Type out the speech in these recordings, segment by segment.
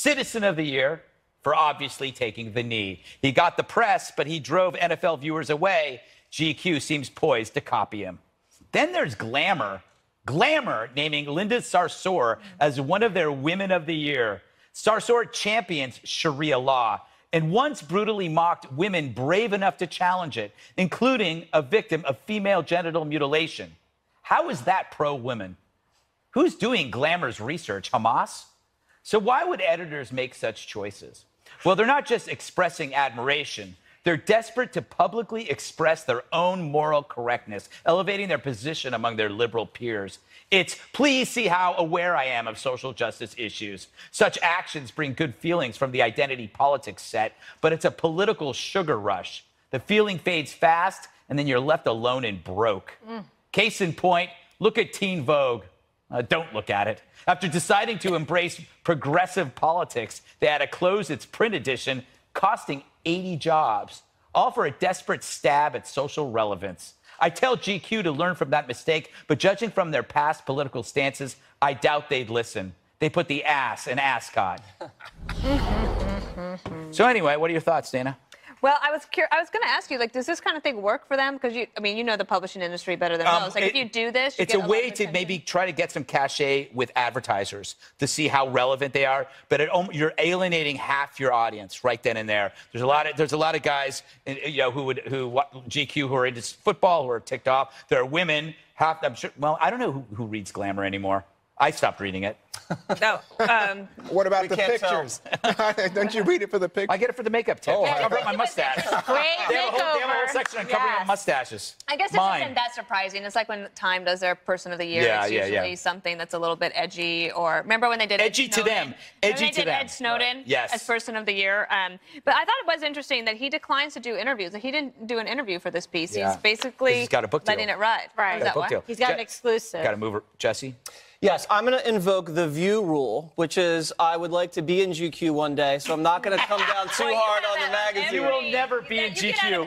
Citizen of the Year for obviously taking the knee. He got the press, but he drove NFL viewers away. GQ seems poised to copy him. Then there's Glamour. Glamour naming Linda Sarsour as one of their Women of the Year. Sarsour champions Sharia law and once brutally mocked women brave enough to challenge it, including a victim of female genital mutilation. How is that pro-women? Who's doing Glamour's research? Hamas? So why would editors make such choices? Well, they're not just expressing admiration. They're desperate to publicly express their own moral correctness, elevating their position among their liberal peers. It's, please see how aware I am of social justice issues. Such actions bring good feelings from the identity politics set, but it's a political sugar rush. The feeling fades fast, and then you're left alone and broke. Case in point, look at Teen Vogue. Don't look at it. After deciding to embrace progressive politics, they had to close its print edition, costing 80 jobs, all for a desperate stab at social relevance. I tell GQ to learn from that mistake, but judging from their past political stances, I doubt they'd listen. They put the ass in ascot. So anyway, what are your thoughts, Dana? Well, I was going to ask you, like, does this kind of thing work for them? Because you know the publishing industry better than most. Like, if you do this, it's a way to maybe try to get some cachet with advertisers to see how relevant they are. But you're alienating half your audience right then and there. There's a lot of guys, who GQ who are into football who are ticked off. There are women. I'm sure. Well, I don't know who reads Glamour anymore. I stopped reading it. No. What about the pictures? Don't you read it for the pictures? I get it for the makeup tip. Oh, cover up my mustache. Great They have a whole section on covering up mustaches. I guess it isn't that surprising. It's like when Time does their Person of the Year. It's usually something that's a little bit edgy. Or remember when they did edgy to them. Edgy to them. Ed Snowden as Person of the Year. But I thought it was interesting that he declines to do interviews. He didn't do an interview for this piece. He's basically he's got a book deal. letting it ride. Right. He's got an exclusive. Got to move her. Jesse? Yes, I'm going to invoke the View rule, which is I would like to be in GQ one day, so I'm not going to come down too hard on the magazine. You will never be in GQ.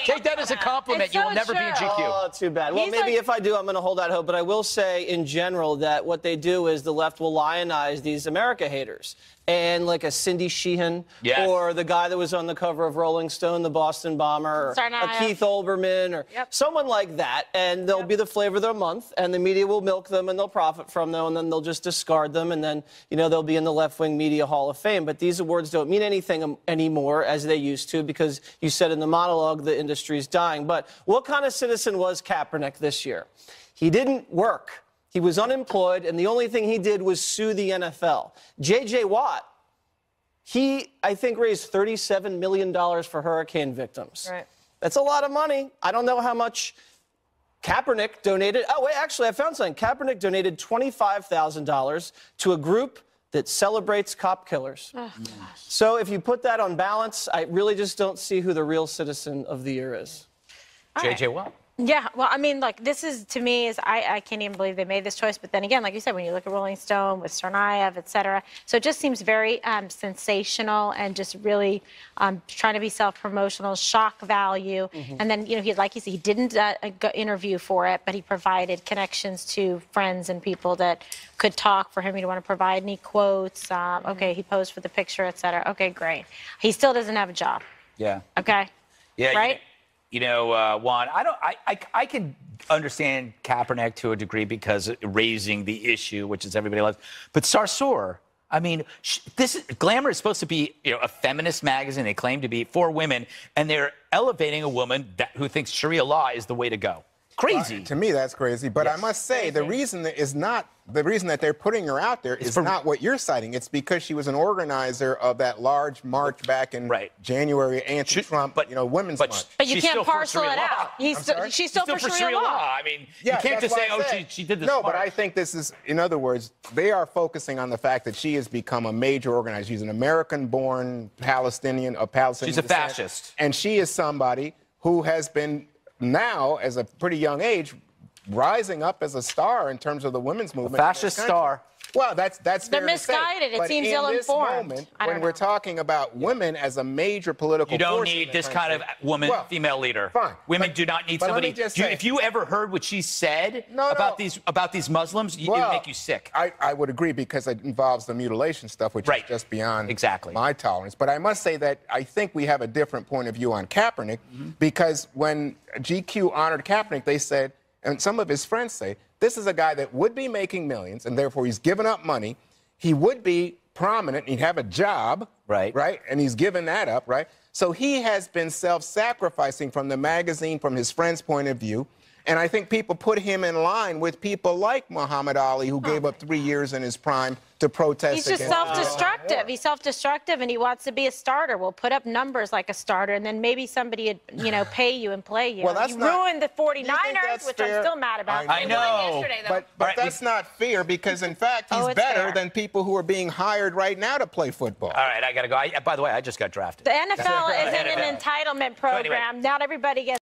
Take that as a compliment. You will never be in GQ. Oh, too bad. Well, maybe if I do, I'm going to hold out hope. But I will say, in general, that what they do is the left will lionize these America haters. And like a Cindy Sheehan, or the guy that was on the cover of Rolling Stone, the Boston bomber, or a Keith Olbermann, or someone like that. And they'll be the flavor of the month, and the media will milk them, and they'll profit from them, and then they'll just discard them, and then, they'll be in the left-wing media hall of fame. But these awards don't mean anything anymore as they used to, because you said in the monologue the industry's dying. But what kind of citizen was Kaepernick this year? He didn't work. He was unemployed, and the only thing he did was sue the NFL. J.J. Watt, he, I think, raised $37 million for hurricane victims. Right. That's a lot of money. I don't know how much Kaepernick donated. Oh, wait, actually, I found something. Kaepernick donated $25,000 to a group that celebrates cop killers. So if you put that on balance, I really just don't see who the real citizen of the year is. J.J. Watt. Yeah, well, I mean, like, this is, to me, I can't even believe they made this choice. But then again, like you said, when you look at Rolling Stone with Tsarnaev, et cetera, so it just seems very sensational and just really trying to be self-promotional, shock value. And then, like you said, he didn't go interview for it, but he provided connections to friends and people that could talk for him. He didn't want to provide any quotes. Okay, he posed for the picture, et cetera. Okay, great. He still doesn't have a job. Yeah. Okay. Yeah. Right? Juan, I can understand Kaepernick to a degree because raising the issue, which is everybody loves. But Sarsour, I mean, Glamour is supposed to be, a feminist magazine. They claim to be for women, and they're elevating a woman who thinks Sharia law is the way to go. Crazy. To me, that's crazy. But I must say, the reason that they're putting her out there is not what you're citing. It's because she was an organizer of that large march back in January, anti-Trump, women's march. But you can't parcel it out. She's still for Sharia law. I mean, you can't just say, she did this. No, but I think this is, in other words, they are focusing on the fact that she has become a major organizer. She's an American-born Palestinian, She's a fascist. And she is somebody who has been now, as a pretty young age, rising up as a star in terms of the women's movement. A fascist star. Well, that's they're misguided. It seems ill-informed. In this moment, when we're talking about women as a major political force, you don't need this kind of woman, female leader. Fine. Women do not need somebody. If you ever heard what she said about these Muslims, it would make you sick. I would agree, because it involves the mutilation stuff, which is just beyond my tolerance. But I must say that I think we have a different point of view on Kaepernick, because when GQ honored Kaepernick, they said, and some of his friends say, this is a guy that would be making millions, and therefore he's given up money. He would be prominent. He'd have a job, right? And he's given that up, right? So he has been self-sacrificing from the magazine, from his friend's point of view. And I think people put him in line with people like Muhammad Ali, who gave up 3 years in his prime to protest. He's just self-destructive. He's self-destructive, and he wants to be a starter. We'll put up numbers like a starter, and then maybe somebody would, pay you and play you. Well, that's ruined the 49ers, which I'm still mad about. I know. But that's not fair, because, in fact, he's better than people who are being hired right now to play football. All right, I got to go. By the way, I just got drafted. The NFL is in an entitlement program. Not everybody gets